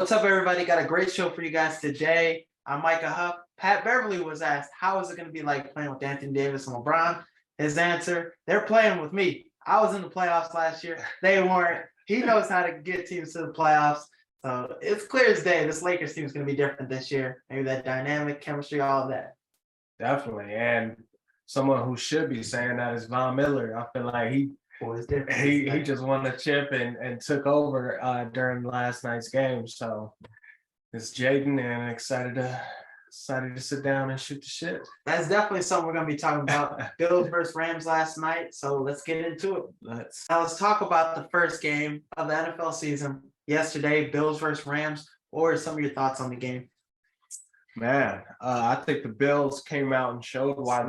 What's up, everybody? Got a great show for you guys today. I'm Micah Huff. Pat Beverly was asked, how is it going to be like playing with Anthony Davis and LeBron? His answer, they're playing with me. I was in the playoffs last year. They weren't. He knows how to get teams to the playoffs. So it's clear as day. This Lakers team is going to be different this year. Maybe that dynamic, chemistry, all of that. Definitely. And someone who should be saying that is Von Miller. I feel like he just won the chip and took over during last night's game. So it's Jaden and excited to sit down and shoot the shit. That's definitely something we're going to be talking about. Bills versus Rams last night. So let's get into it. Let's talk about the first game of the NFL season yesterday, Bills versus Rams. Or some of your thoughts on the game? Man, I think the Bills came out and showed why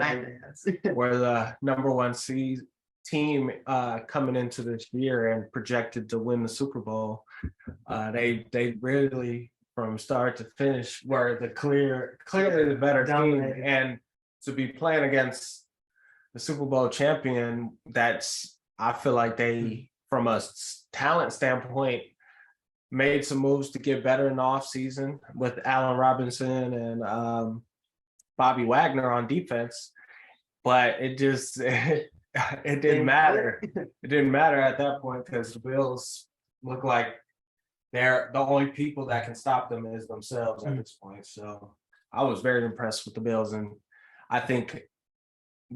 they were the number one team coming into this year and projected to win the Super Bowl. They really, from start to finish, were the clearly the better team, and to be playing against the Super Bowl champion, I feel like they, from a talent standpoint, made some moves to get better in the offseason with Allen Robinson and Bobby Wagner on defense. But it didn't matter. It didn't matter at that point because the Bills look like they're the only people that can stop them is themselves at this point. So I was very impressed with the Bills, and I think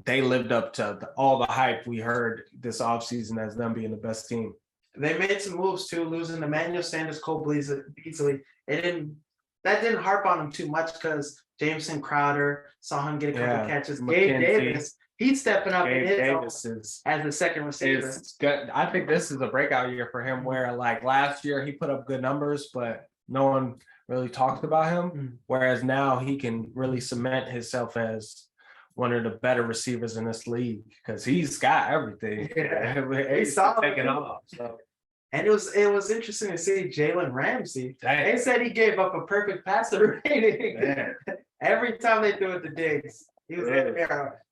they lived up to all the hype we heard this offseason as them being the best team. They made some moves too, losing Emmanuel Sanders, Cole Beasley. That didn't harp on him too much because Jameson Crowder saw him get a couple catches. Gabe Davis, he's stepping up in his as the second receiver. I think this is a breakout year for him where, like, last year he put up good numbers, but no one really talked about him. Whereas now he can really cement himself as one of the better receivers in this league because he's got everything. He's taking off. So. And it was interesting to see Jalen Ramsey. They said he gave up a perfect passer rating. Every time they threw it to Diggs, he was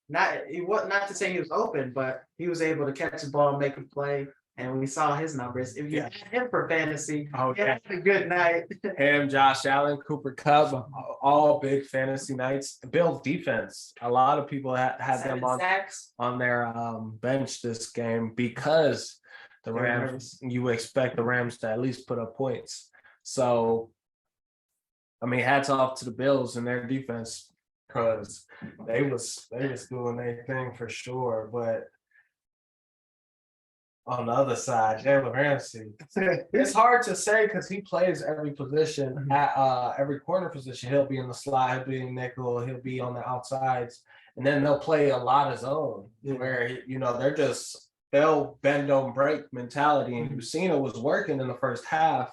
not to say he was open, but he was able to catch the ball and make a play. And we saw his numbers. If you had him for fantasy, he had a good night. Him, Josh Allen, Cooper Kupp, all big fantasy nights. Bills defense. A lot of people had them on their bench this game because the Rams, you expect the Rams to at least put up points. So, I mean, hats off to the Bills and their defense because they was doing their thing for sure. But on the other side, Jalen Ramsey, it's hard to say because he plays every position at every corner position. He'll be in the slot, he'll be in nickel, he'll be on the outsides, and then they'll play a lot of zone where they'll bend don't break mentality. And you've seen it was working in the first half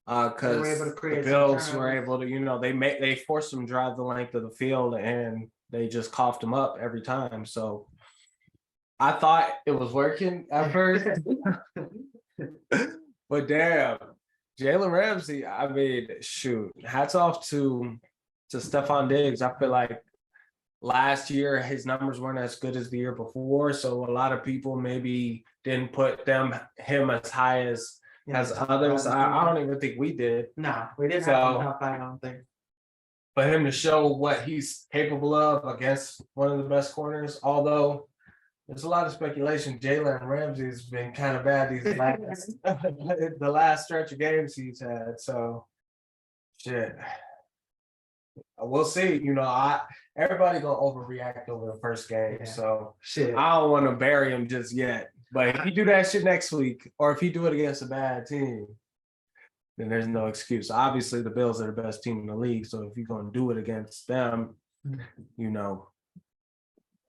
because the Bills were able to, they forced them to drive the length of the field and they just coughed them up every time. So I thought it was working at first, but damn, Jalen Ramsey, I mean, shoot, hats off to Stephon Diggs. I feel like last year his numbers weren't as good as the year before, so a lot of people maybe didn't put him as high as others. I don't even think we did. No, we didn't have him top five, I don't think. But him to show what he's capable of against one of the best corners, although there's a lot of speculation. Jalen Ramsey has been kind of bad the last stretch of games he's had. So, shit. We'll see. Everybody gonna overreact over the first game. So, shit. I don't want to bury him just yet. But if he do that shit next week, or if he do it against a bad team, then there's no excuse. Obviously, the Bills are the best team in the league. So if you're gonna do it against them,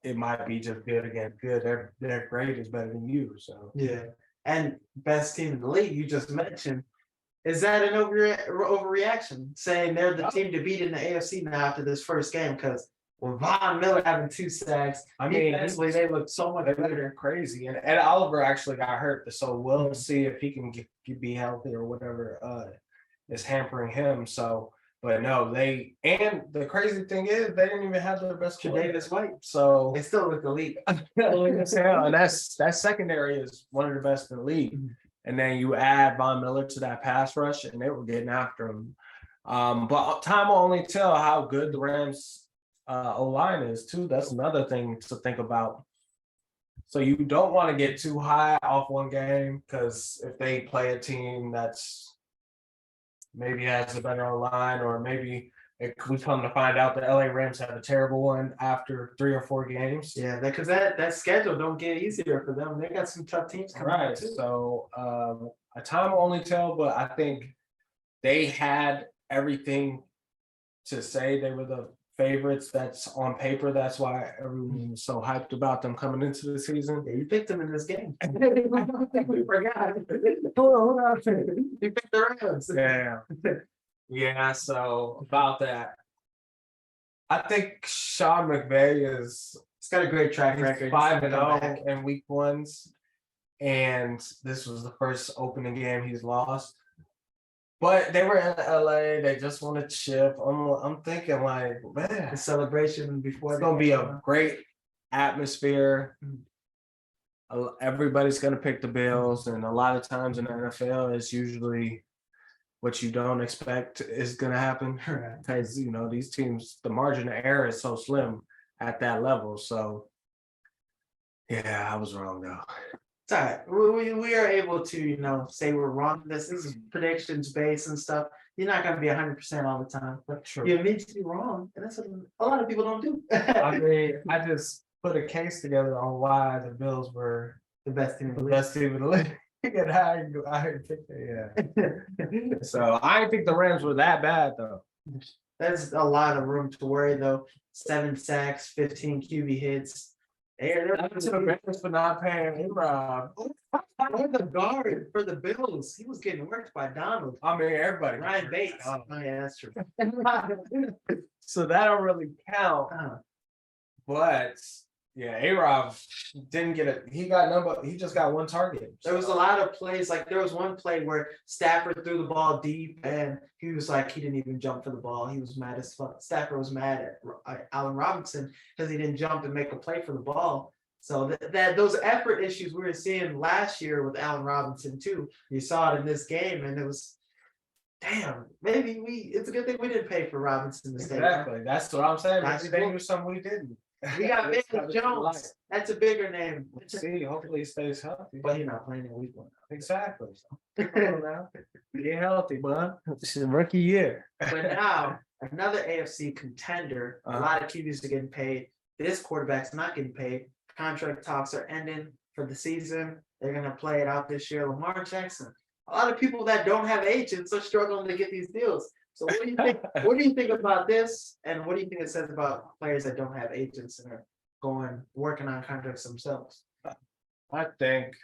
it might be just good against good. Their grade is better than you. So and best team in the league you just mentioned. Is that an overreaction? Saying they're the team to beat in the AFC now after this first game? Because with Von Miller having 2 sacks, defensively they look so much better. Crazy. And Ed Oliver actually got hurt, so we'll see if he can be healthy or whatever is hampering him. So. But no, and the crazy thing is they didn't even have their best Tre'Davious White. So they still with the league. And that secondary is one of the best in the league. And then you add Von Miller to that pass rush, and they were getting after him. But time will only tell how good the Rams O-line is too. That's another thing to think about. So you don't want to get too high off one game, because if they play a team that's maybe has a better line, or maybe we come to find out the LA Rams have a terrible one after 3 or 4 games. Yeah, because that schedule don't get easier for them. They got some tough teams coming Right. up too. So a time will only tell, but I think they had everything to say they were the favorites. That's on paper. That's why everyone was so hyped about them coming into the season. Yeah, you picked them in this game. We forgot. Hold on. You picked the Rams. Yeah. Yeah, so about that. I think Sean McVay is It's got a great track record. 5-0 in week ones. And this was the first opening game he's lost. But they were in LA, they just want to chip. I'm thinking like, man, The celebration before it's gonna be a great atmosphere. Everybody's gonna pick the Bills, and a lot of times in the NFL, it's usually what you don't expect is gonna happen, because these teams, the margin of error is so slim at that level. So yeah, I was wrong though. It's all right. We are able to, say we're wrong. This is predictions based and stuff. You're not gonna be 100% all the time, but Sure. you admit to be wrong, and that's what a lot of people don't do. I mean, I just put a case together on why the Bills were the best team in the the best team in the league. And I picked it, yeah. So I didn't think the Rams were that bad though. That's a lot of room to worry though. 7 sacks, 15 QB hits. They're That's the Rams for not paying A-Rob. the guard for the Bills. He was getting worked by Donald. I mean, everybody. Ryan Bates. Oh yeah, that's true. So that don't really count. But yeah, A-Rob didn't get it. He just got 1 target. There was a lot of plays. Like there was one play where Stafford threw the ball deep, and he was like, he didn't even jump for the ball. He was mad as fuck. Stafford was mad at Allen Robinson because he didn't jump and make a play for the ball. So that those effort issues we were seeing last year with Allen Robinson too. You saw it in this game, and it was, damn. Maybe it's a good thing we didn't pay for Robinson this day. Exactly. That's what I'm saying. That's Maybe they cool. knew something we didn't. We got That's Baker how it's Jones. like. That's a bigger name, Let's see, hopefully he stays healthy. but he's not playing in week 1. Exactly. Come on now. Get healthy, bud. This is rookie year. But now another AFC contender. A lot of QBs are getting paid. This quarterback's not getting paid. Contract talks are ending for the season. They're gonna play it out this year. Lamar Jackson. A lot of people that don't have agents are struggling to get these deals. So what do you think? What do you think about this? And what do you think it says about players that don't have agents and are working on contracts themselves? I think,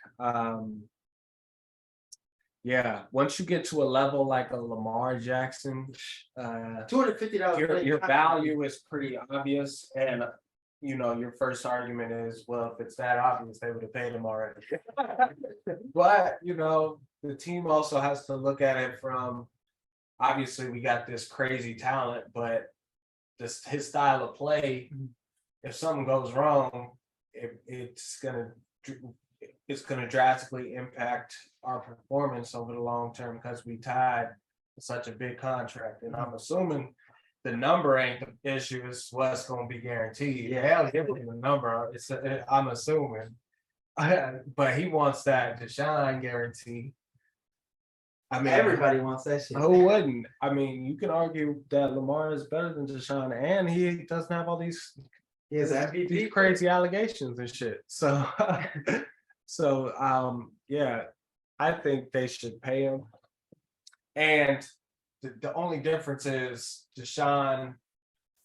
yeah, once you get to a level like a Lamar Jackson, $250. your value is pretty obvious. And, your first argument is, well, if it's that obvious, they would have paid him already. But, the team also has to look at it from, obviously we got this crazy talent, but his style of play, if something goes wrong, it's gonna drastically impact our performance over the long term, because we tied such a big contract. And I'm assuming the number ain't the issue, it's what's gonna be guaranteed. Yeah, give him the number. I'm assuming. But he wants that Deshaun guarantee. I mean, Everybody wants that shit. who wouldn't? I mean, you can argue that Lamar is better than Deshaun, and he doesn't have all these He has MVP. these crazy allegations and shit. So, yeah, I think they should pay him. And the only difference is Deshaun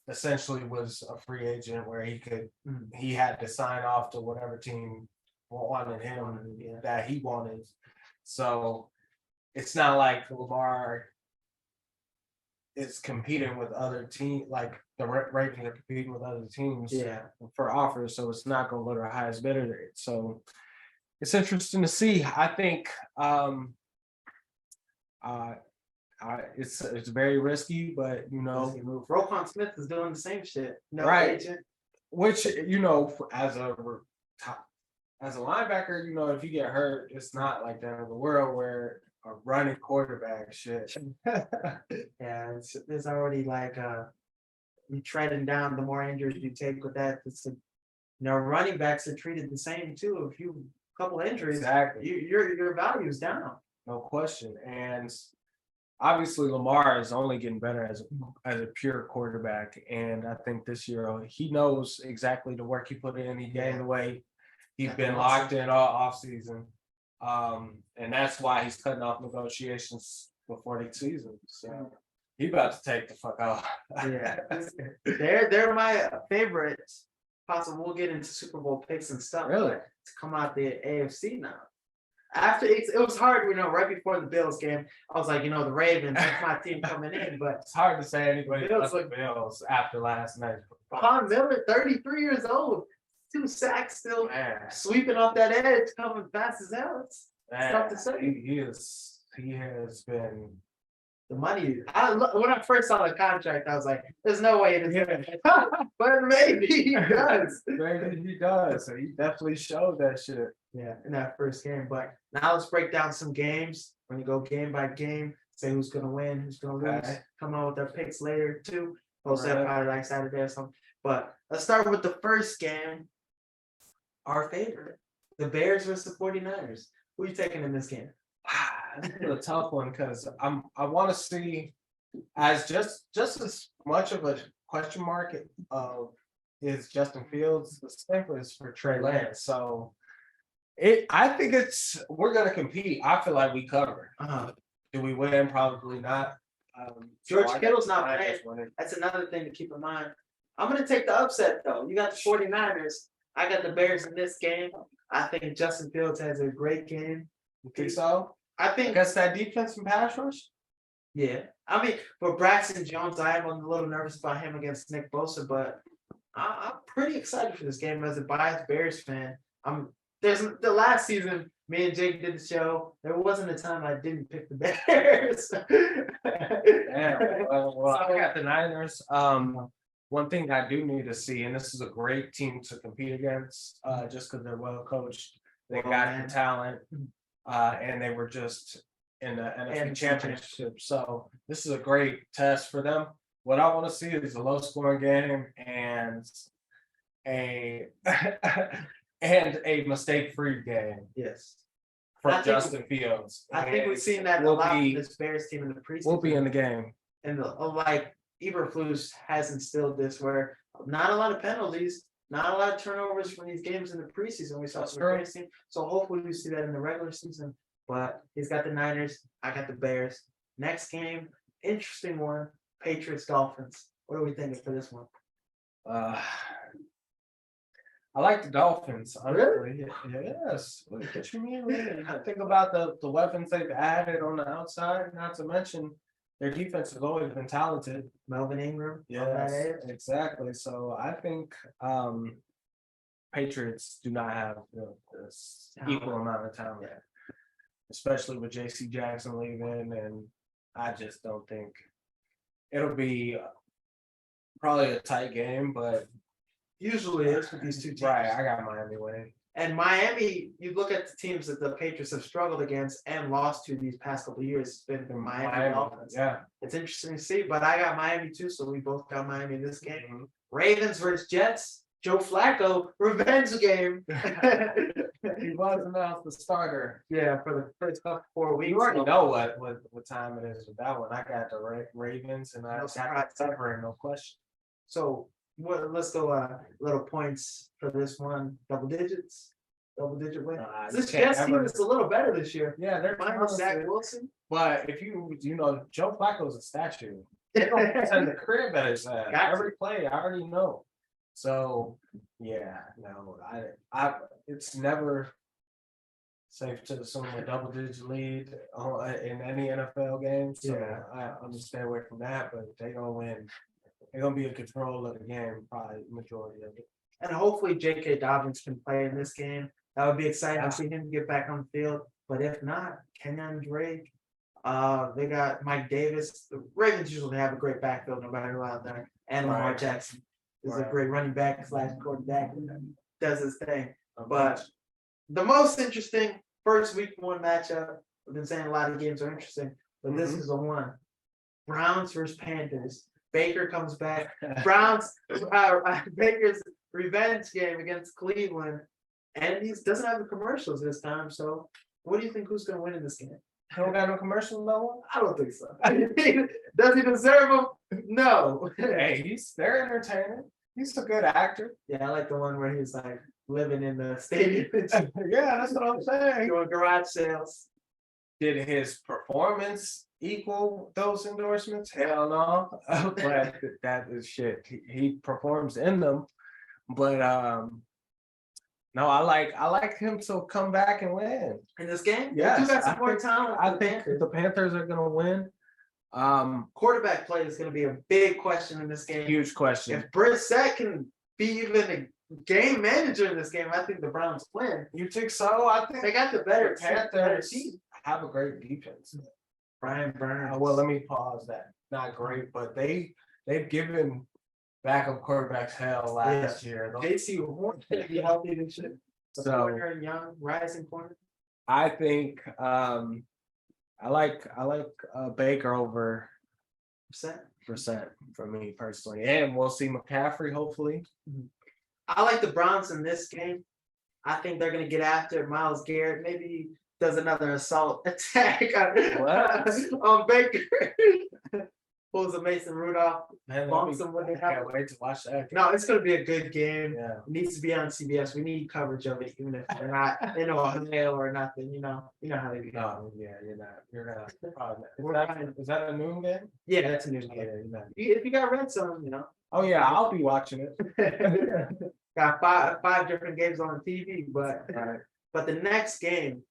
essentially was a free agent, where he had to sign off to whatever team wanted him that he wanted. So it's not like Lamar is competing with other teams, like the Ravens are competing with other teams for offers. So it's not going to go to the highest bidder. So it's interesting to see. I think it's very risky, but Roquan Smith is doing the same shit. No Right. agent. Which as a top as a linebacker, if you get hurt, it's not like the end of the world where a running quarterback shit. Yeah, it's already like you treading down. The more injuries you take with that, running backs are treated the same too. If you couple injuries, Exactly. your value is down. No question. And obviously Lamar is only getting better as a pure quarterback. And I think this year he knows exactly the work he put in. He gained the weight. He's been locked in all off season. And that's why he's cutting off negotiations before the season. So he about to take the fuck off. Yeah, they're my favorites. Possible we'll get into Super Bowl picks and stuff. Really? To come out the AFC now. After it was hard, right before the Bills game, I was like, the Ravens, that's my team coming in, but It's hard to say anybody Bills but the Bills after last night. Von Miller, 33 years old, 2 sacks, still Man, sweeping off that edge, coming fast as hell. It's tough to say. He has been. The money. When I first saw the contract, I was like, "There's no way it is." But maybe he does. Maybe he does. So he definitely showed that shit. Yeah, in that first game. But now let's break down some games. When you go game by game, say who's gonna win, who's gonna lose. Okay. Come on with their picks later too. Post that Right. probably like Saturday or something. But let's start with the first game. Our favorite, the Bears versus the 49ers. Who are you taking in this game? This is a tough one because I want to see as just as much of a question mark of is Justin Fields the same as for Trey Lance. So I think we're gonna compete. I feel like we cover. Do we win? Probably not. George so Kittle's not I playing. just win it. That's another thing to keep in mind. I'm going to take the upset, though. You got the 49ers. I got the Bears in this game. I think Justin Fields has a great game. You think so? I think, Against that defense and pass rush? yeah. I mean, for Braxton Jones, I am a little nervous about him against Nick Bosa, but I'm pretty excited for this game as a biased Bears fan. There's the last season, me and Jake did the show. There wasn't a time I didn't pick the Bears. Yeah, well, I got the Niners. One thing I do need to see, and this is a great team to compete against, just because they're well coached, they got the talent, and they were just in the NFC Championship. So this is a great test for them. What I want to see is a low-scoring game and a mistake-free game. Yes. For I think- Justin Fields. I think we've seen that a lot with this Bears team in the preseason. We'll be in the game. And like Eberflus has instilled this where not a lot of penalties, not a lot of turnovers from these games in the preseason. We saw some great team. So hopefully we see that in the regular season. But he's got the Niners, I got the Bears. Next game, interesting one, Patriots Dolphins. What are we thinking for this one? I like the Dolphins. Honestly. Yes. What you mean? Really? I think about the weapons they've added on the outside, not to mention their defense has always been talented. Melvin Ingram. Yes, exactly. So I think Patriots do not have this equal amount of talent, especially with JC Jackson leaving, and I just don't think it'll be probably a tight game, but Usually it's with these two teams. right, I got Miami winning. And Miami, you look at the teams that the Patriots have struggled against and lost to these past couple of years, it's been the Miami Dolphins. Yeah. It's interesting to see, but I got Miami too, so we both got Miami in this game. Ravens versus Jets, Joe Flacco, revenge game. He was announced the starter. Yeah, for the first 4 weeks. You already know what time it is with that one. I got the Ravens and I got the covering, no question. So let's go little points for this one. Double digit win. This Jets team is a little better this year. Yeah, they're minus Zach Wilson. But if you Joe Flacco's a statue. They don't send the crib at his ass. Every play, I already know. So yeah, no, I it's never safe to assume a double digit lead in any NFL game. So I'm gonna stay away from that, but they gonna win. They're gonna be in control of the game, probably majority of it. And hopefully J.K. Dobbins can play in this game. That would be exciting to see him get back on the field. But if not, Kenyon Drake. They got Mike Davis. The Ravens usually have a great backfield no matter who out there. And Lamar Jackson is a great running back / quarterback. Does his thing. But the most interesting first week one matchup. I've been saying a lot of games are interesting, but this is the one. Browns versus Panthers. Baker comes back. Browns, Baker's revenge game against Cleveland, and he doesn't have the commercials this time. So, what do you think? Who's going to win in this game? He don't got no commercials, no. I don't think so. Does he deserve them? No. Hey, they're entertaining. He's a good actor. Yeah, I like the one where he's like living in the stadium, Yeah, that's what I'm saying. doing garage sales. Did his performance equal those endorsements? Hell no. But that is shit. He performs in them. But no, I like him to come back and win. In this game, Yes, you got I some more think- talent. I than think Panthers. the Panthers are gonna win. Quarterback play is going to be a big question in this game. Huge question. If Brissett can be even a game manager in this game, I think the Browns win. You think so? I They think got the better Panthers team. have a great defense. Brian Burns. Well, let me pause that. Not great, but they've given backup quarterbacks hell last year. JC Horn to be healthy this year. The So- corner and young rising corner. I think I like Baker over Brissett for me personally, and we'll see McCaffrey hopefully. I like the Browns in this game. I think they're gonna get after Myles Garrett. Maybe he does another assault attack on Baker. Pulls a Mason Rudolph. Man, Bumps them when they I have. can't wait to watch that. No, it's gonna be a good game. Yeah. It needs to be on CBS. We need coverage of it, even if they're not in Ohio or nothing. You know how they be. No, yeah, you're not. We're fine. Is that a noon game? Yeah, that's a new Yeah, game. you're not. If you got red zone, Oh yeah, I'll be watching it. got five different games on TV, but Right. the next game,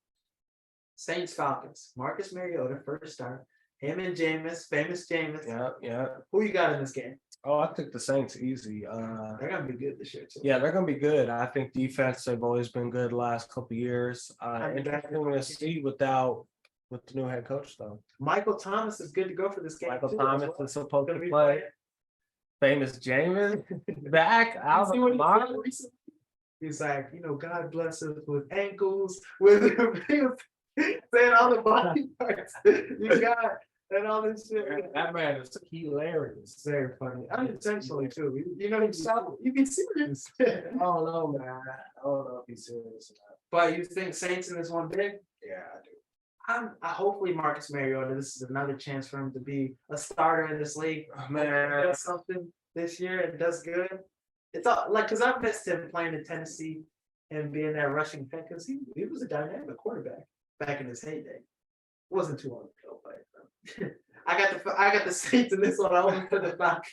Saints Falcons. Marcus Mariota first start. Him and Jameis, famous Jameis. Yeah, yeah. Who you got in this game? Oh, I think the Saints easy. They're gonna be good this year too. Yeah, they're gonna be good. I think defense they've always been good the last couple of years. I'm Interesting to see with the new head coach though. Michael Thomas is good to go for this game. Michael too, Thomas as well. is supposed Gonna to be play. playing. Famous Jameis back. You Out see of what he the said recently? He's like, God bless us with ankles, with saying all the body parts you got and all this shit. That man is hilarious. It's very funny. Unintentionally too. You be serious. I don't know, man. I don't know if he's serious or not. But you think Saints in this one big? Yeah, I do. I hopefully Marcus Mariota, this is another chance for him to be a starter in this league. Oh, Man, man. does something this year and does good. It's all like because I missed him playing in Tennessee and being that rushing fan because he was a dynamic quarterback back in his heyday. Wasn't too long ago, but I got the Saints in this one. I only put it back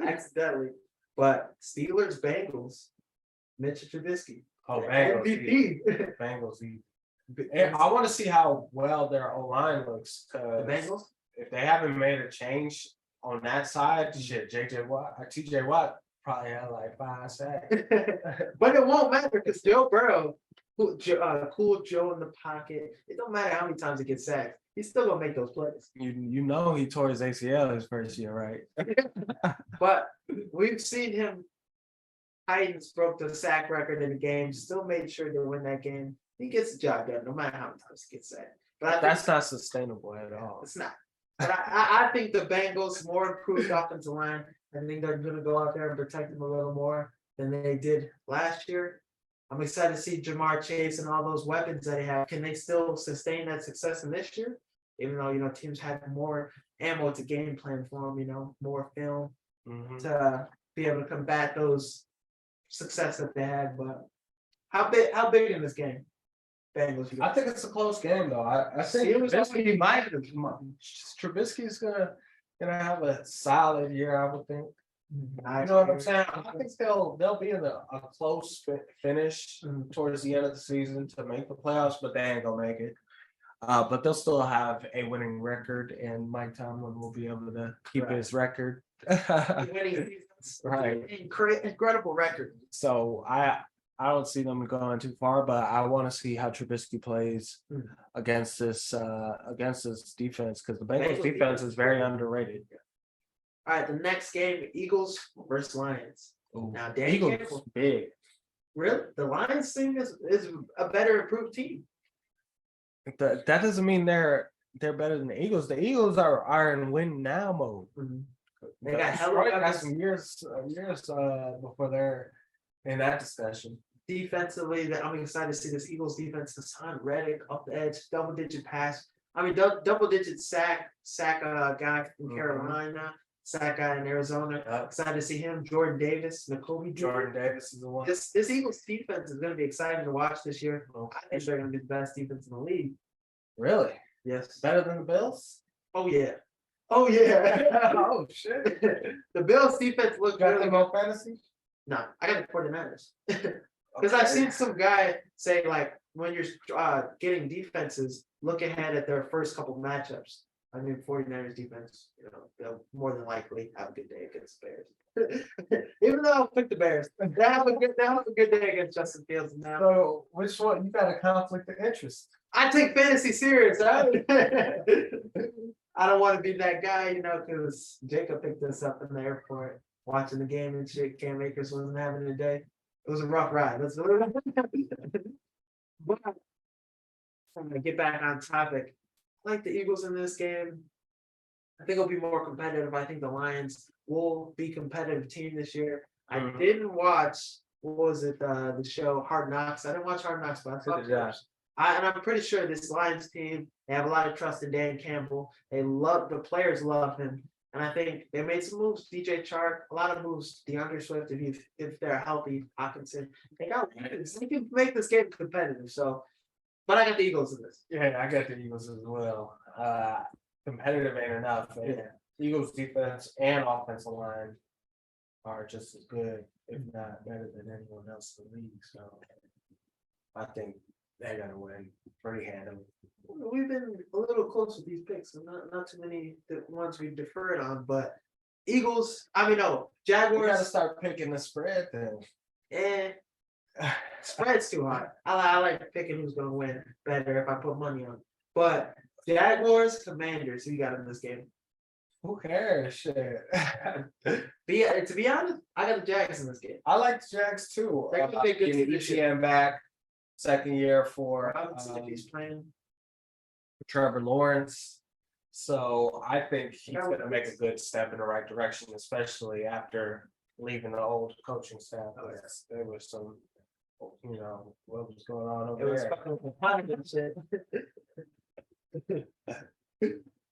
accidentally. But Steelers Bengals, Mitch Trubisky. Oh, Bengals. MVP. Bengals. And I want to see how well their O line looks. The 'Cause Bengals. if they haven't made a change on that side, shit, TJ Watt probably had like 5 sacks. But it won't matter because Joe Burrow, cool Joe in the pocket. It don't matter how many times he gets sacked. He's still gonna make those plays. You know he tore his ACL his first year, right? But we've seen him. Titans broke the sack record in the game. Still made sure to win that game. He gets the job done no matter how many times he gets sacked. But I think That's not sustainable at all. it's not. But I think the Bengals more improved offensive line. I think they're gonna go out there and protect them a little more than they did last year. I'm excited to see Jamar Chase and all those weapons that they have. Can they still sustain that success in this year? Even though teams have more ammo to game plan for them, more film Mhm. to be able to combat those success that they had. But how big in this game? Bengals. I think it's a close game though. I think Steelers Trubisky's gonna have a solid year, I would think. You know what I'm saying? I think they'll be in a close finish towards the end of the season to make the playoffs, but they ain't gonna make it. But they'll still have a winning record, and Mike Tomlin will be able to keep Right. his record. Winning seasons. Right. Incredible record. So I don't see them going too far, but I want to see how Trubisky plays against this defense because the Bengals defense is very underrated. All right, the next game, Eagles versus Lions. Ooh, Now, Danny Eagles Campbell. big. Really, the Lions team is a better improved team. That doesn't mean they're better than the Eagles. The Eagles are in win now mode. They got hella Detroit got weapons. some years before they're in that discussion. Defensively, that I'm excited to see this Eagles defense. Hassan Reddick off the edge, double-digit pass. I mean, double-digit sack guy from Mhm. Carolina, sack guy in Arizona. Yep. Excited to see him. Jordan Davis, N'Kobe Jordan Davis is the one. This Eagles defense is going to be exciting to watch this year. I think they're going to be the best defense in the league. Really? Yes. Better than the Bills? Oh yeah. Oh yeah. Oh shit. The Bills defense looks Got really them good. on fantasy? No, I got the 49ers. Because I've seen some guy say like when you're getting defenses, look ahead at their first couple matchups. I mean, 49ers defense, they'll more than likely have a good day against the Bears. Even though I'll pick the Bears, they have a good day against Justin Fields now. So which one? You got a conflict of interest. I take fantasy serious. I don't want to be that guy, because Jacob picked us up in the airport watching the game and shit. Cam Akers wasn't having a day. It was a rough ride. That's what But I'm gonna get back on topic. I like the Eagles in this game. I think it'll be more competitive. I think the Lions will be a competitive team this year. I didn't watch, what was it, the show Hard Knocks. I didn't watch Hard Knocks, but I saw clips. And I'm pretty sure this Lions team, they have a lot of trust in Dan Campbell. The players love him. And I think they made some moves, DJ Chark, a lot of moves, DeAndre Swift, if they're healthy, Hawkinson. They can make this game competitive. So, but I got the Eagles in this. Yeah, I got the Eagles as well. Competitive ain't enough. Yeah. Eagles defense and offensive line are just as good, if not better than anyone else in the league. So I think they gotta win pretty handily. We've been a little close with these picks, and not too many the ones we've deferred on, but Eagles, We gotta Jaguars, start picking the spread then. spread's too high. I like picking who's gonna win better if I put money on. But Jaguars, Commanders, who you got in this game? Who cares? Shit. To be honest, I got the Jags in this game. I like the Jags too. They're gonna be a good Getting team this year. ETN back, second year for If he's playing. Trevor Lawrence. So I think he's gonna make a good step in the right direction, especially after leaving the old coaching staff. Oh, yes. There was some, what was going on It over was there. fucking fun and shit.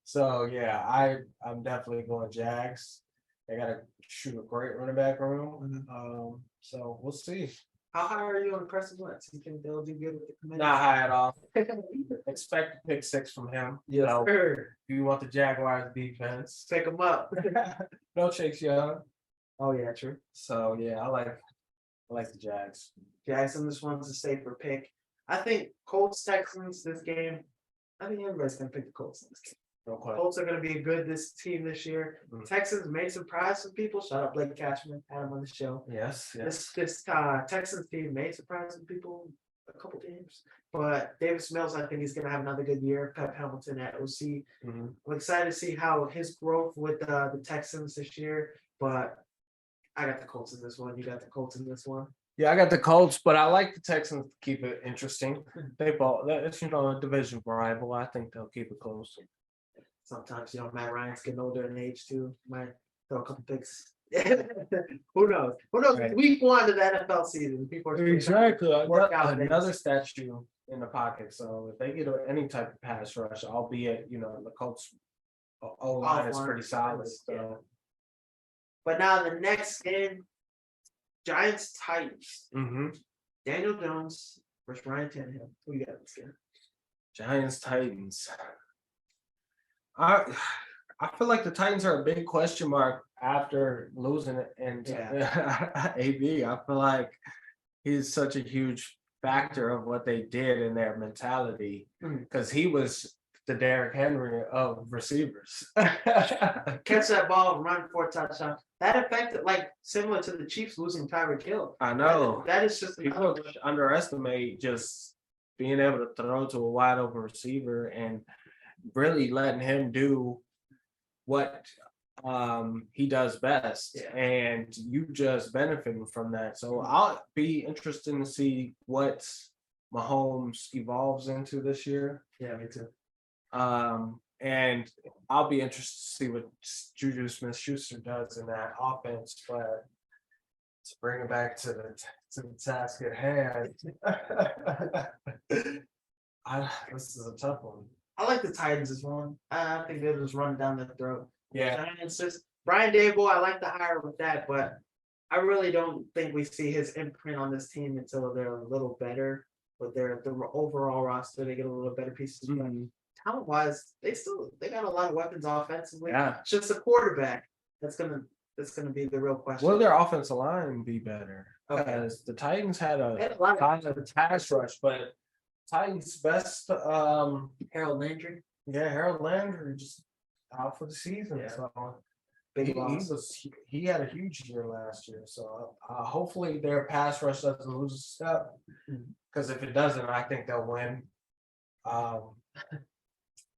So yeah, I'm definitely going Jags. They gotta shoot a great running back room. So we'll see. How high are you on Carson Wentz? You think they'll do good with the Commanders? Not high at all. Expect a pick six from him. Sure. If you want the Jaguars defense. Pick them up. No Chase Young. Oh yeah, true. So yeah, I like the Jags. Jackson, this one's a safer pick. I think Colts Texans this game. I think everybody's gonna pick the Colts in this game. No question. Colts are gonna be a good this team this year. Texans may surprise some people. Shout out Blake Cashman, had him on the show. Yes. This Texans team may surprise some people a couple games. But Davis Mills, I think he's gonna have another good year. Pep Hamilton at OC. I'm excited to see how his growth with the Texans this year. But I got the Colts in this one. You got the Colts in this one. Yeah, I got the Colts, but I like the Texans to keep it interesting. They both, it's a division rival. I think they'll keep it close. Sometimes, Matt Ryan's getting older in age too. Might throw a couple picks. Who knows? Right. Week one of the NFL season. People are Exactly. Work out Another statue in the pocket. So if they get any type of pass rush, albeit the Colts O-line is pretty solid. So. Yeah. But now the next game, Giants Titans. Daniel Jones versus Ryan Tannehill. Who you got in this game? Giants Titans. I feel like the Titans are a big question mark after losing it and AB. I feel like he's such a huge factor of what they did in their mentality because he was the Derrick Henry of receivers. Catch that ball, run for a touchdown. That affected, similar to the Chiefs losing Tyreek Hill. I know. That is just people underestimate just being able to throw to a wide open receiver and really letting him do what he does best, Yeah. and you just benefiting from that. So I'll be interested to see what Mahomes evolves into this year. Yeah, me too. And I'll be interested to see what Juju Smith-Schuster does in that offense. But to bring it back to the task at hand, this is a tough one. I like the Titans as one. I think they'll just run down the throat. Yeah, Giants just Brian Dable, I like the hire with that, but I really don't think we see his imprint on this team until they're a little better with the overall roster. They get a little better pieces. But talent wise, they got a lot of weapons offensively. yeah. It's just a quarterback that's gonna be the real question. Will their offensive line be better? Okay. Because the Titans had They had a a lot kind of of pass rush, but Titans' best, Harold Landry, yeah, Harold Landry just out for the season. Yeah. So big loss. he had a huge year last year. So hopefully their pass rush doesn't lose a step. Mhm. Because if it doesn't, I think they'll win.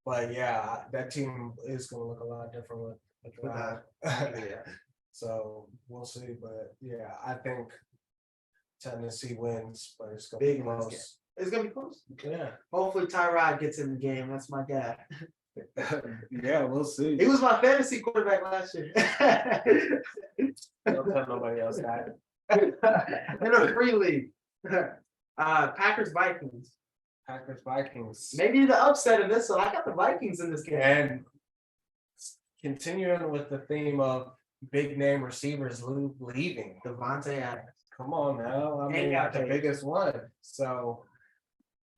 But yeah, that team is going to look a lot different with Without- that. Yeah. So we'll see. But yeah, I think Tennessee wins, but it's going Big to be wins, close. It's gonna be close. Yeah. Hopefully Tyrod gets in the game. That's my guy. Yeah, we'll see. He was my fantasy quarterback last year. Don't tell nobody else that. In a free league. Packers Vikings. Packers Vikings. Maybe the upset in this one. I got the Vikings in this game. And continuing with the theme of big name receivers leaving. Devontae Adams. Come on now. I Ain't mean, got the paid. biggest one. So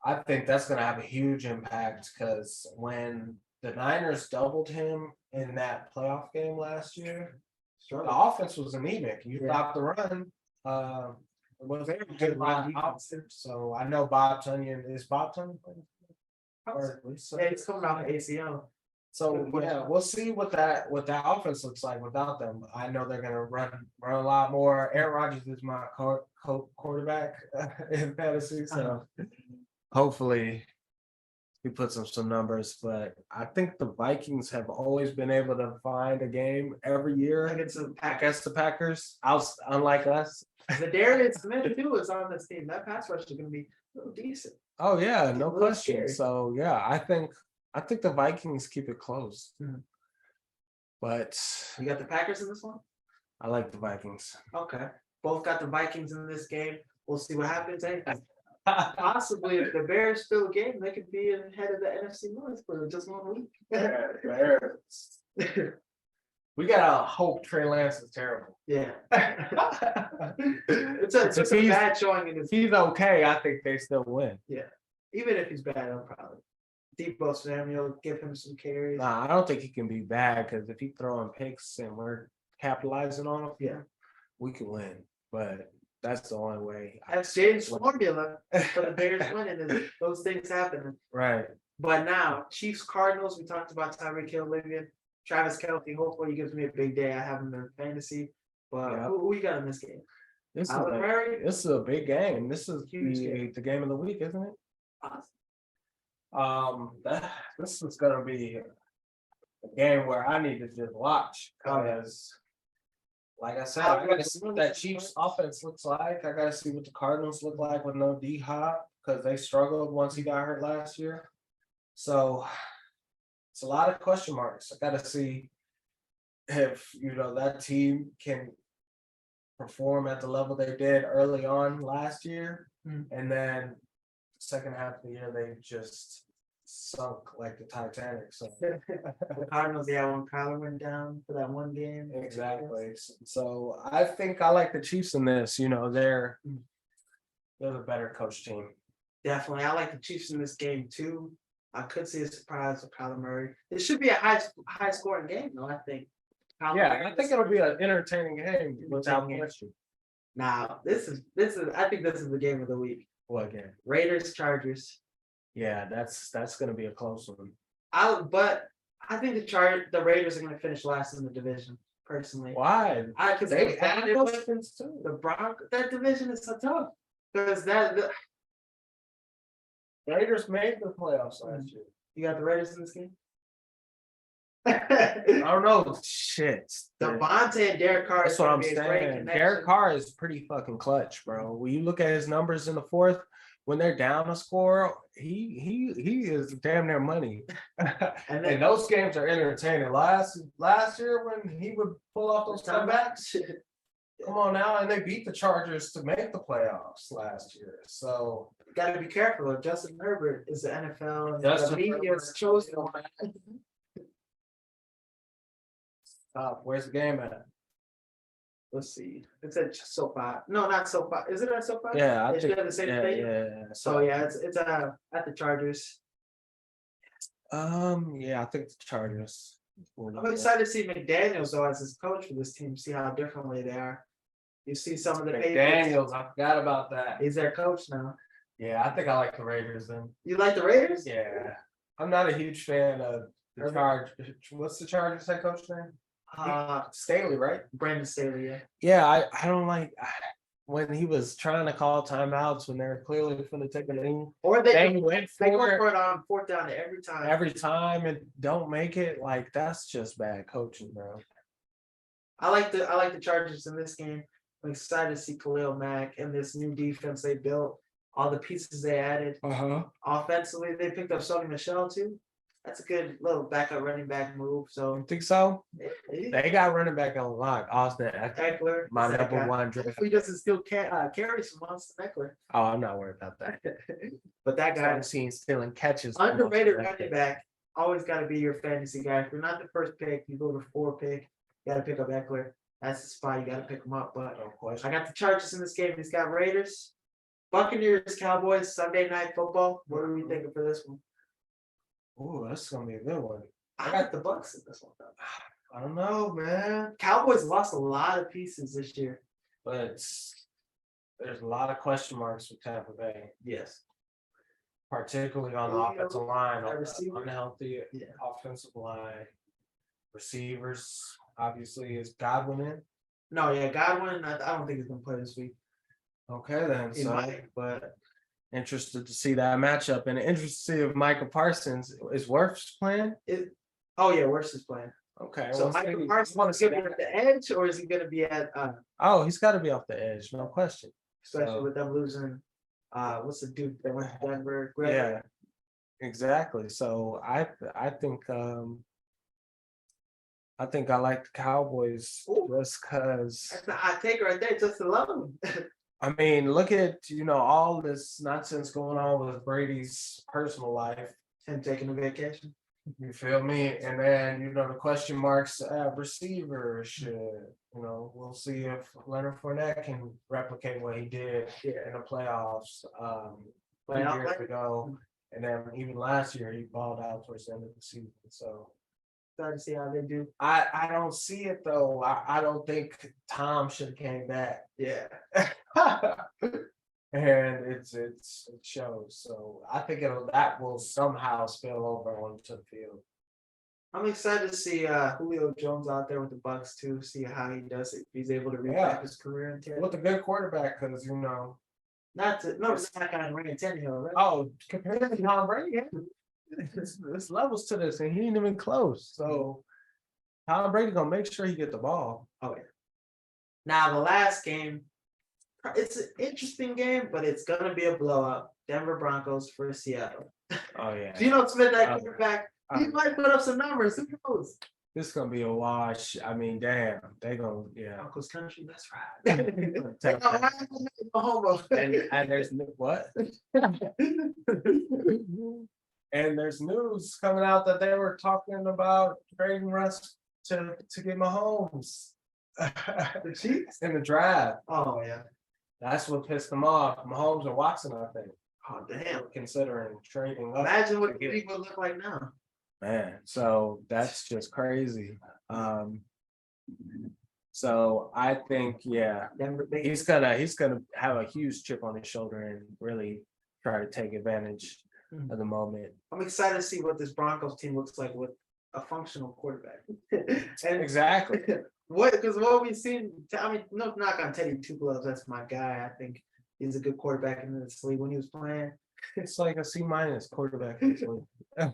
I think that's going to have a huge impact because when the Niners doubled him in that playoff game last year, the offense was anemic. You Yeah. stopped the run. Was a good line option. So I know Bob Tunyon is Bob Tunyon. Yeah, he's coming off ACL. So yeah, we'll see what that offense looks like without them. I know they're gonna run a lot more. Aaron Rodgers is my quarterback in fantasy, so hopefully he puts up some numbers. But I think the Vikings have always been able to find a game every year Against the Packers. against the Packers. Unlike us. The Darius Smith too is on this team. That pass rush is gonna be a little decent. Oh yeah, A no little question. scary. So yeah, I think the Vikings keep it close. Mhm. But You got the Packers in this one? I like the Vikings. Okay. Both got the Vikings in this game. We'll see what happens. Hey, possibly if the Bears still a game, they could be ahead of the NFC North for just 1 week. We gotta hope Trey Lance is terrible. Yeah. It's a If he's- bad showing in If this. he's okay, I think they still win. Even if he's bad, I'll probably. Debo Samuel, give him some carries. Nah, I don't think he can be bad because if he's throwing picks and we're capitalizing on him, Yeah. we can win. But that's the only way. That's James' formula for the Bears winning. Is those things happen. Right. But now, Chiefs Cardinals, we talked about Tyreek Hill leaving. Travis Kelce, hopefully he gives me a big day. I have him in fantasy. But Yeah. who you got in this game? This is Kyler Murray? this is a big game. This is Huge game. the game of the week, isn't it? Awesome. This is gonna be a game where I need to just watch because, like I said, I gotta see what that Chiefs offense looks like. I gotta see what the Cardinals look like with no D Hop because they struggled once he got hurt last year. So it's a lot of question marks. I gotta see if that team can perform at the level they did early on last year, and then second half of the year they just sunk like the Titanic. So The Cardinals, when Kyler went down for that one game. exactly. So I think I like the Chiefs in this. They're the better coach team. Definitely. I like the Chiefs in this game too. I could see a surprise with Kyler Murray. It should be a high scoring game, though, I think. Yeah, I think it'll be an entertaining game without question. Now, this is I think this is the game of the week. What game? Raiders, Chargers. Yeah, that's gonna be a close one. But I think the Raiders are gonna finish last in the division, personally. Why? Because They added those things too. the Broncos, that division is so tough. Because Raiders made the playoffs last year. you got the Raiders in this game? I don't know. Shit. Devontae and Derek Carr. That's is what gonna I'm be a great saying. connection. Derek Carr is pretty fucking clutch, bro. When you look at his numbers in the fourth, when they're down a score, he is damn near money. And those games are entertaining. Last year when he would pull off those comebacks, come on now, and they beat the Chargers to make the playoffs last year. So You gotta be careful. Justin Herbert is the NFL. And Justin the media's Herbert's chosen. where's the game at? Let's see. It's at SoFi. No, not SoFi. Is it at SoFi? Yeah, I It's think at the same yeah, stadium? yeah. So yeah, it's at the Chargers. Yeah, I think the Chargers. I'm excited to see McDaniels though as his coach for this team. See how differently they are. You see some of the Patriots. McDaniels, I forgot about that. He's their coach now. Yeah, I think I like the Raiders then. You like the Raiders? Yeah, I'm not a huge fan of the Chargers. What's the Chargers head coach name? Staley, right? Brandon Staley. Yeah. Yeah, I don't like when he was trying to call timeouts when they were clearly going to take a knee. Or They they went go for for it it on fourth down every time. and don't make it. Like that's just bad coaching, bro. I like the Chargers in this game. I'm excited to see Khalil Mack and this new defense they built. All the pieces they added. Offensively, they picked up Sony Michel too. That's a good little backup running back move. So You think so? Eckler, They got running back on lock. Austin Eckler, my is that number guy. one draft. If he doesn't still carry some Austin Eckler, Oh, I'm not worried about that. but that guy I've seen stealing catches. underrated running back. Always got to be your fantasy guy. If you're not the first pick, you go to 4 pick. You got to pick up Eckler. That's the spot you got to pick him up. But No question. I got the Chargers in this game. He's got Raiders, Buccaneers, Cowboys, Sunday night football. What are we thinking for this one? Ooh, that's gonna be a good one. I got the Bucks in this one. Though. I don't know, man, Cowboys lost a lot of pieces this year. but there's a lot of question marks with Tampa Bay, Yes. particularly on the Julio, offensive line, our receiver. unhealthy Yeah. offensive line, receivers. Obviously, is Godwin in? No, yeah, Godwin. I don't think he's gonna play this week. Okay, then. He So, might. but interested to see that matchup, and interested to see if Micah Parsons is Wirfs playing. Oh yeah, where's his playing? Okay, So let's Michael see. Parsons I wanna is see gonna be that. at the edge, or is he gonna be at Oh, he's got to be off the edge, no question. especially So- with them losing what's the dude that went to Denver? Greg? Yeah, exactly. So I think I like the Cowboys Ooh. just because That's a hot take right there, just alone. I mean, look at all this nonsense going on with Brady's personal life. Him taking a vacation. You feel me? And then the question marks at receiver should we'll see if Leonard Fournette can replicate what he did in the playoffs 2 Playoff years play? ago. And then even last year he balled out towards the end of the season. So Trying to see how they do. I don't see it though. I don't think Tom should have came back. Yeah. And it shows. So I think that will somehow spill over onto the field. I'm excited to see Julio Jones out there with the Bucks too. See how he does it. If he's able to revamp Yeah. his career in Tampa. With a good quarterback, because It's not gonna ring Tannehill, right? oh, compared to Tom Brady, there's levels to this, and he ain't even close. So Tom Brady gonna make sure he get the ball. Oh yeah. Now the last game, it's an interesting game, but it's gonna be a blowout. Denver Broncos for Seattle. Oh yeah, Geno Smith, that Oh. quarterback, he might put up some numbers. Who knows? this is gonna be a wash. I mean, damn, they gonna Broncos country, that's right. and, Homo. and there's what? And there's news coming out that they were talking about trading Russ to get Mahomes The Chiefs? in the draft. Oh yeah. That's what pissed them off. Mahomes or Watson, I think, Oh damn. considering trading up. Imagine what the league would look like now. Man, so that's just crazy. So I think, Denver, he's gonna have a huge chip on his shoulder and really try to take advantage of the moment. I'm excited to see what this Broncos team looks like with a functional quarterback. And Exactly. because what we've seen, I mean, no knock on Teddy Two Gloves, that's my guy. I think he's a good quarterback in this league when he was playing. It's like a C- quarterback. And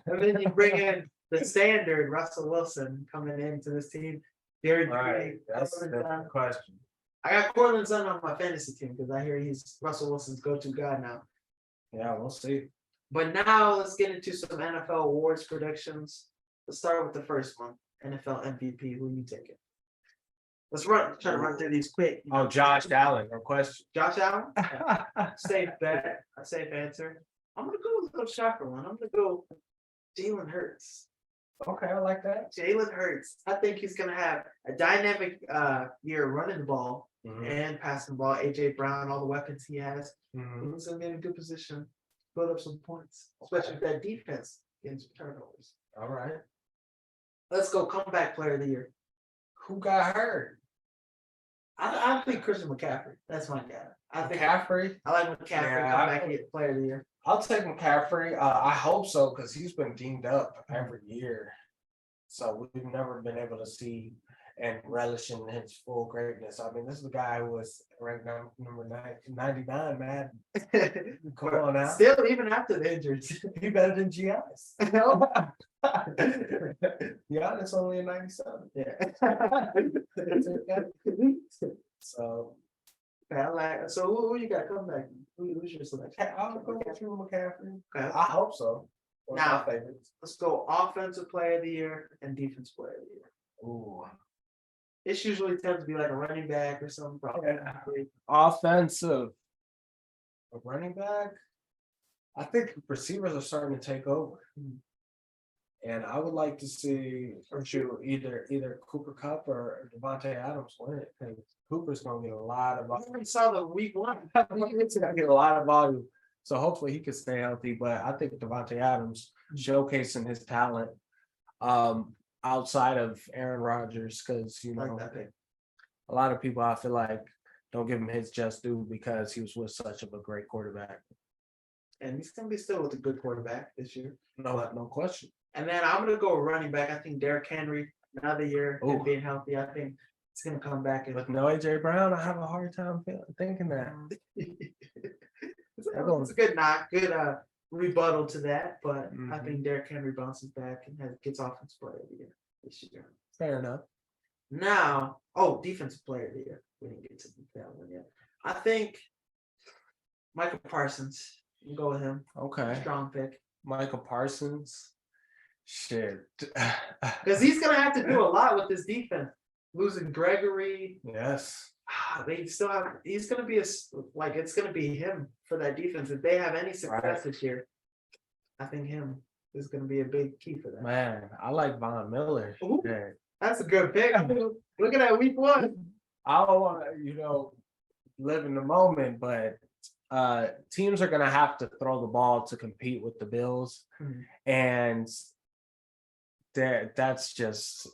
then you bring in the standard Russell Wilson coming into this team. Derrick Right, Henry, that's Courtland the Sutton. question. I got Cortland Sutton on my fantasy team because I hear he's Russell Wilson's go-to guy now. Yeah, we'll see. But now let's get into some NFL awards predictions. Let's start with the first one. NFL MVP. Who you taking? Let's try to run through these quick. Oh, Josh Allen, no question. Josh Allen. Safe bet. A safe answer. I'm gonna go with a little shocker one. I'm gonna go Jalen Hurts. Okay, I like that. Jalen Hurts. I think he's gonna have a dynamic year running the ball and passing the ball. AJ Brown, all the weapons he has. Mhm. He's gonna be in a good position, build up some points, especially with that defense getting some turnovers. All right. Let's go comeback player of the year. Who got hurt? I think Christian McCaffrey. That's my guy. I think McCaffrey. I like McCaffrey Yeah, comeback player of the year. I'll take McCaffrey. I hope so because he's been dinged up every year. So we've never been able to see and relish in his full greatness. I mean, this is the guy who was ranked number 99, man. Come on now. Still, even after the injuries. He better than Giannis. Giannis only a 97. Yeah. So I like. So who you got coming back? Who's your selection? I'll go with you, McCaffrey. Okay. I hope so. One of Now- my favorites. Let's go offensive player of the year and defense player of the year. Ooh. It usually tends to be like a running back or something. Probably. Offensive. A running back. I think receivers are starting to take over. And I would like to see either Cooper Kupp or Devontae Adams win it because Cooper's gonna get a lot of I already saw the week one. He's gonna get a lot of volume. So hopefully he can stay healthy. But I think Devontae Adams showcasing his talent outside of Aaron Rodgers, because Like that pick. a lot of people I feel like don't give him his just due because he was with such of a great quarterback. And he's gonna be still with a good quarterback this year. No question. And then I'm gonna go running back. I think Derrick Henry, another year Ooh. and being healthy. I think it's gonna come back. With no AJ Brown, I have a hard time thinking that. It's a good knock, good rebuttal to that. But I Mhm. think Derrick Henry bounces back and gets offensive player of the year this year. Fair enough. Now, defensive player of the year. We didn't get to that one yet. I think Michael Parsons. You go with him. Okay. Strong pick. Michael Parsons. Shit. Because he's gonna have to do a lot with this defense. Losing Gregory. Yes. They still have. He's gonna be it's gonna be him for that defense. If they have any success Right. this year, I think him is gonna be a big key for that. Man, I like Von Miller. Ooh. Yeah. That's a good pick. Look at that week one. I don't want to, live in the moment, but teams are gonna have to throw the ball to compete with the Bills, Mhm. and that's just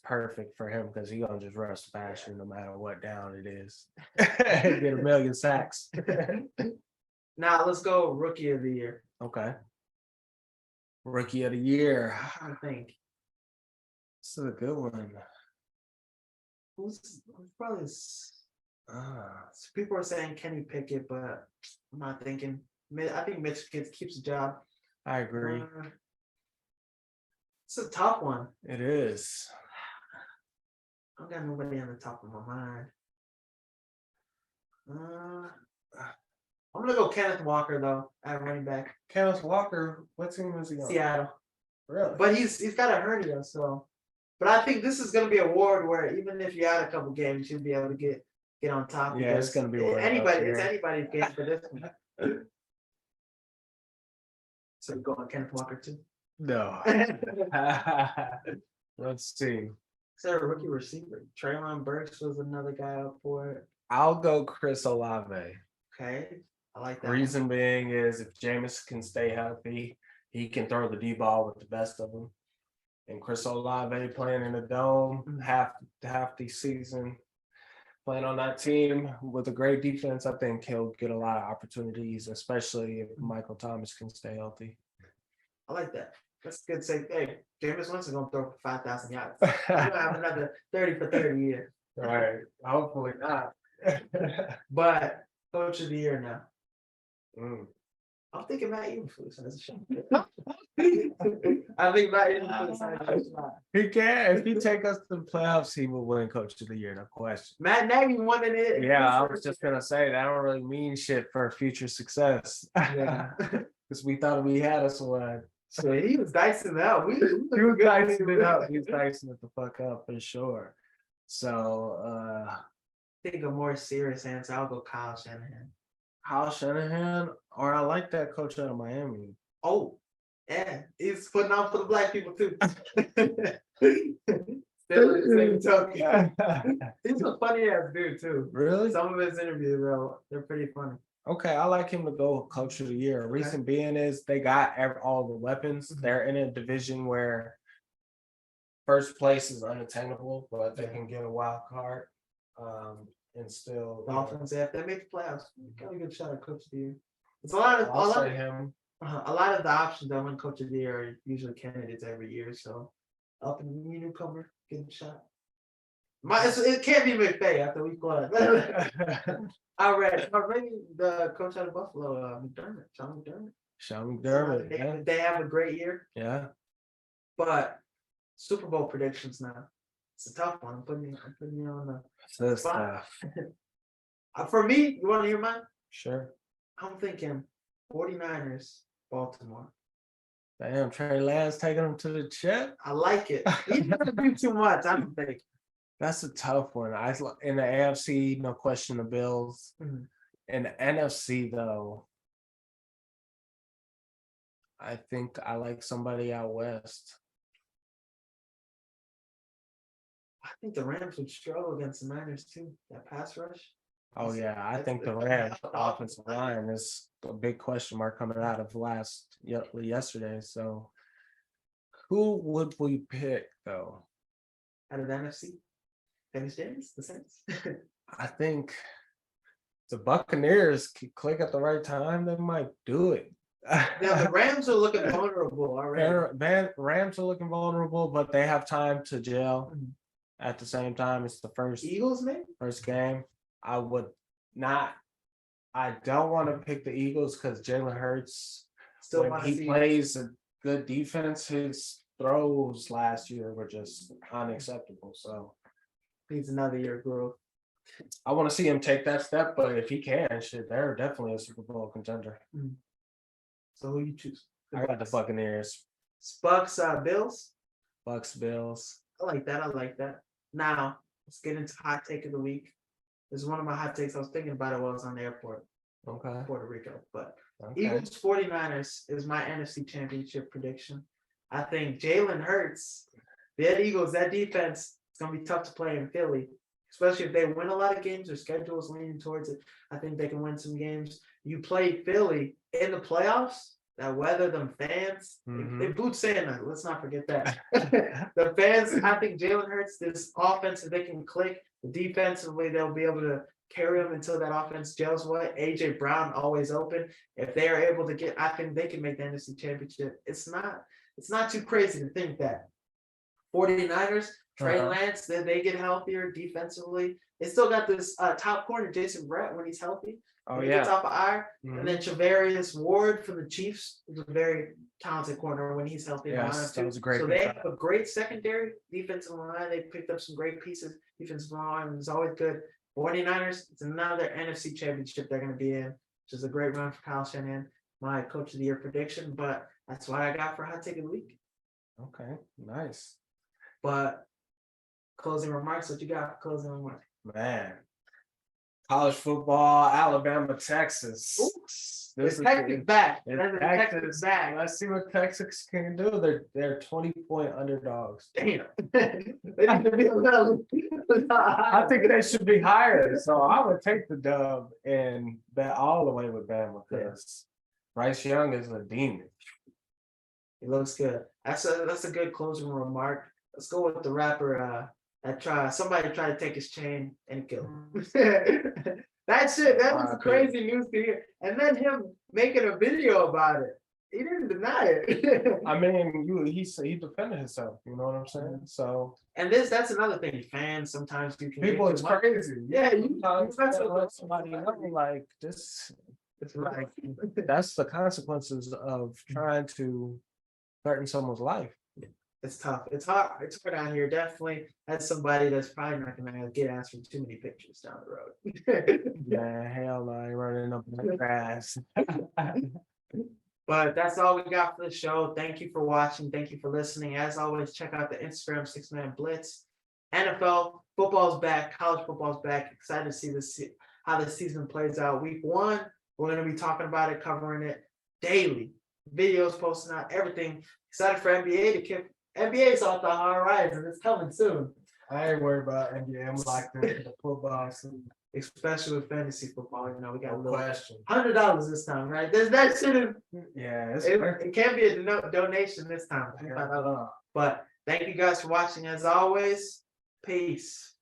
perfect for him because he's gonna just rush faster no matter what down it is. Get a million sacks. Now let's go rookie of the year. Okay. Rookie of the year. I think This is a good one. who's probably. People are saying Kenny Pickett, but I'm not thinking. I think Mitch keeps a job. I agree. It's a tough one. It is. I don't got nobody on the top of my mind. I'm gonna go Kenneth Walker though at running back. Kenneth Walker, what team is he on? Seattle. Really? But he's got a hernia, so. But I think this is gonna be a award where even if you had a couple games, you'll be able to get on top. Yeah, it's because gonna be one of anybody. those, It's yeah. anybody's game for this one. So go on Kenneth Walker too. No. Let's see. Is there a rookie receiver? Traylon Burks was another guy up for it. I'll go Chris Olave. Okay, I like that. Reason being is if Jameis can stay healthy, he can throw the D ball with the best of them. And Chris Olave playing in the dome half the season, playing on that team with a great defense, I think he'll get a lot of opportunities, especially if Michael Thomas can stay healthy. I like that. That's a good say. Hey, Jameis Winston gonna throw for 5,000 yards. He's gonna have another 30 for 30 year. Right. Hopefully not. But coach of the year now. I'm thinking Matt Eberflus has a shot. I think Matt Eberflus has a shot. He can. If he take us to the playoffs, he will win Coach of the Year, no question. Matt Nagy won it. Yeah, I was just gonna say that don't really mean shit for future success. Yeah. Because we thought we had us one. So he was dicing it out. He was dicing it up. He was dicing it the fuck up for sure. So Think a more serious answer. I'll go Kyle Shanahan. Kyle Shanahan, or I like that coach out of Miami. Oh, yeah, he's putting on for the black people too. Still in the same token. He's a funny ass dude too. Really? Some of his interviews, bro, they're pretty funny. Okay, I like him to go Coach of the Year. Reason being is they got all the weapons. Mhm. They're in a division where first place is unattainable, but they can get a wild card. And still Dolphins, if they make the playoffs, got a good shot at Coach of the Year. It's a lot of him. A lot of the options that win Coach of the Year are usually candidates every year. So up and new newcomer, get a shot. It can't be McVay after week 1. I read, or maybe the coach out of Buffalo, McDermott, Sean McDermott. Yeah. They have a great year, Yeah. but Super Bowl predictions now. It's a tough one. I'm putting you on the This spot. stuff. For me, you want to hear mine? Sure. I'm thinking 49ers, Baltimore. Damn, Trey Lance taking him to the chip. I like it. He doesn't do too much. I don't think. That's a tough one. In the AFC, no question, the Bills. Mhm. In the NFC, though, I think I like somebody out west. I think the Rams would struggle against the Niners too. That pass rush. Oh yeah, I think the Rams offensive line is a big question mark coming out of yesterday. So, who would we pick though? Out of the NFC, Dennis James, the Saints. I think the Buccaneers could click at the right time. They might do it. Now the Rams are looking vulnerable already. Rams are looking vulnerable, but they have time to gel. Mhm. At the same time, it's the first Eagles, maybe. game. I don't want to pick the Eagles because Jalen Hurts, Still when want to he see. plays a good defense, his throws last year were just unacceptable. So Needs another year of growth. I want to see him take that step, but if he can, shit, they're definitely a Super Bowl contender. So who you choose? I got the Buccaneers. Bucks, Bills. Bucks, Bills. I like that. Now let's get into hot take of the week. This is one of my hot takes. I was thinking about it while I was on the airport, Okay. Puerto Rico. But Okay. Eagles 49ers is my NFC Championship prediction. I think Jalen Hurts, that Eagles, that defense, it's gonna be tough to play in Philly, especially if they win a lot of games. Their schedule is leaning towards it. I think they can win some games. You play Philly in the playoffs. That weather, them fans, they booed Santa. Let's not forget that. The fans, I think Jalen Hurts, this offense, if they can click, defensively, they'll be able to carry them until that offense gels well. AJ Brown always open. If they are able to get, I think they can make the NFC Championship. It's not too crazy to think that. 49ers, Trey Lance, then they get healthier defensively. They still got this top corner, Jason Brett, when he's healthy. Oh He gets yeah. off of IR. And then Travarius Ward from the Chiefs is a very talented corner when he's healthy. Yes, that was a great So they pickup. have a great secondary defensive line. They picked up some great pieces. Defensive line is always good. 49ers, it's another NFC championship they're going to be in, which is a great run for Kyle Shanahan, my coach of the year prediction. But that's what I got for hot take of the week. Okay, nice. But closing remarks, what you got for closing remarks? Man. College football, Alabama, Texas. It's Texas back. It's Texas back. Let's see what Texas can do. They're 20-point underdogs. Damn. They need to be a little. I think they should be higher. So I would take the dub and bet all the way with Bama because Bryce Young is a demon. It looks good. That's a good closing remark. Let's go with the rapper somebody tried to take his chain and kill him. That was crazy news to hear. And then him making a video about it. He didn't deny it. I mean, he defended himself, you know what I'm saying? So and that's another thing. Fans sometimes you can people is crazy. Yeah, sometimes let somebody know like this. It's like That's the consequences of trying to threaten someone's life. it's tough. It's hard. It's hard out here. Definitely, as somebody that's probably not gonna get asked for too many pictures down the road. Man, hell no, I ain't running up in that grass. But that's all we got for the show. Thank you for watching. Thank you for listening. As always, check out the Instagram 6-Man Blitz. NFL football's back. College football's back. Excited to see this how the season plays out. Week 1, we're going to be talking about it, covering it daily. Videos posting out, everything. Excited for NBA to kick. NBA's off the horizon. It's coming soon. I ain't worried about NBA. I'm locked into the football. Especially with fantasy football. You know, we got a No little question. $100 this time, right? That should have. Yeah, it's It can't be a donation this time. But thank you guys for watching. As always, peace.